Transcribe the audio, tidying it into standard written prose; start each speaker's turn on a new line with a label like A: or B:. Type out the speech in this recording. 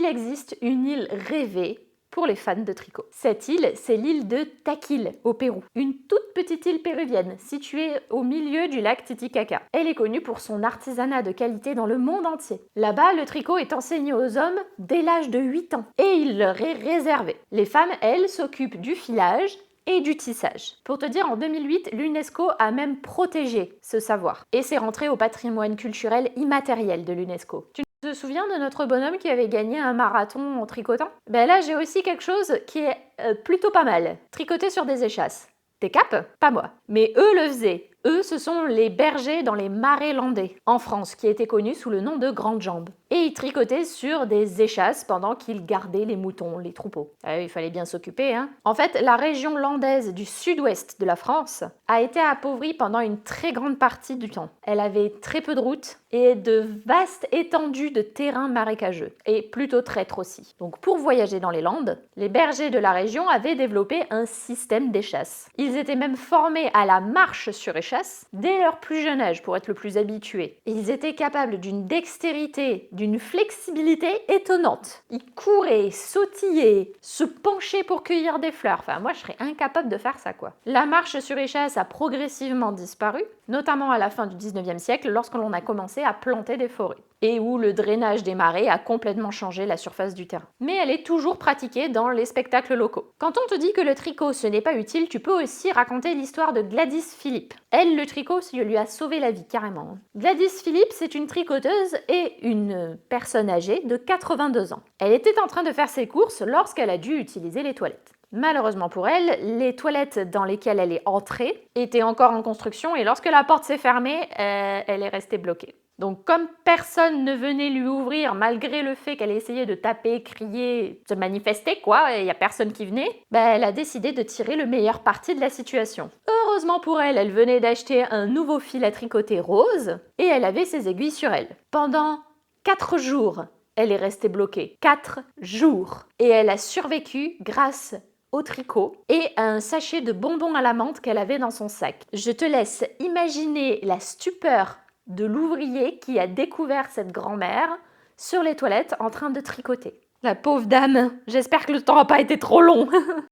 A: existe une île rêvée pour les fans de tricot. Cette île, c'est l'île de Taquil, au Pérou. Une toute petite île péruvienne, située au milieu du lac Titicaca. Elle est connue pour son artisanat de qualité dans le monde entier. Là-bas, le tricot est enseigné aux hommes dès l'âge de 8 ans, et il leur est réservé. Les femmes, elles, s'occupent du filage et du tissage. Pour te dire, en 2008, l'UNESCO a même protégé ce savoir. Et c'est rentré au patrimoine culturel immatériel de l'UNESCO. Tu te souviens de notre bonhomme qui avait gagné un marathon en tricotant? Ben là, j'ai aussi quelque chose qui est plutôt pas mal. Tricoter sur des échasses. T'es cap? Pas moi. Mais eux le faisaient. Eux, ce sont les bergers dans les marais landais, en France, qui étaient connus sous le nom de grandes jambes. Et ils tricotaient sur des échasses pendant qu'ils gardaient les moutons, les troupeaux. Il fallait bien s'occuper, hein. En fait, la région landaise du sud-ouest de la France a été appauvrie pendant une très grande partie du temps. Elle avait très peu de routes et de vastes étendues de terrains marécageux, et plutôt traîtres aussi. Donc pour voyager dans les Landes, les bergers de la région avaient développé un système d'échasses. Ils étaient même formés à la marche sur échasse dès leur plus jeune âge pour être le plus habitués. Ils étaient capables d'une dextérité, d'une flexibilité étonnante. Ils couraient, sautillaient, se penchaient pour cueillir des fleurs. Enfin, moi, je serais incapable de faire ça, quoi. La marche sur échasse a progressivement disparu, notamment à la fin du 19e siècle, lorsque l'on a commencé à planter des forêts, et où le drainage des marais a complètement changé la surface du terrain. Mais elle est toujours pratiquée dans les spectacles locaux. Quand on te dit que le tricot ce n'est pas utile, tu peux aussi raconter l'histoire de Gladys Philippe. Elle, le tricot, ça lui a sauvé la vie, carrément. Gladys Philippe, c'est une tricoteuse et une personne âgée de 82 ans. Elle était en train de faire ses courses lorsqu'elle a dû utiliser les toilettes. Malheureusement pour elle, les toilettes dans lesquelles elle est entrée étaient encore en construction et lorsque la porte s'est fermée, elle est restée bloquée. Donc comme personne ne venait lui ouvrir malgré le fait qu'elle essayait de taper, crier, se manifester quoi, et il n'y a personne qui venait, elle a décidé de tirer le meilleur parti de la situation. Heureusement pour elle, elle venait d'acheter un nouveau fil à tricoter rose et elle avait ses aiguilles sur elle. Pendant 4 jours, elle est restée bloquée. 4 jours. Et elle a survécu grâce au tricot et à un sachet de bonbons à la menthe qu'elle avait dans son sac. Je te laisse imaginer la stupeur de l'ouvrier qui a découvert cette grand-mère sur les toilettes en train de tricoter. La pauvre dame, j'espère que le temps n'a pas été trop long.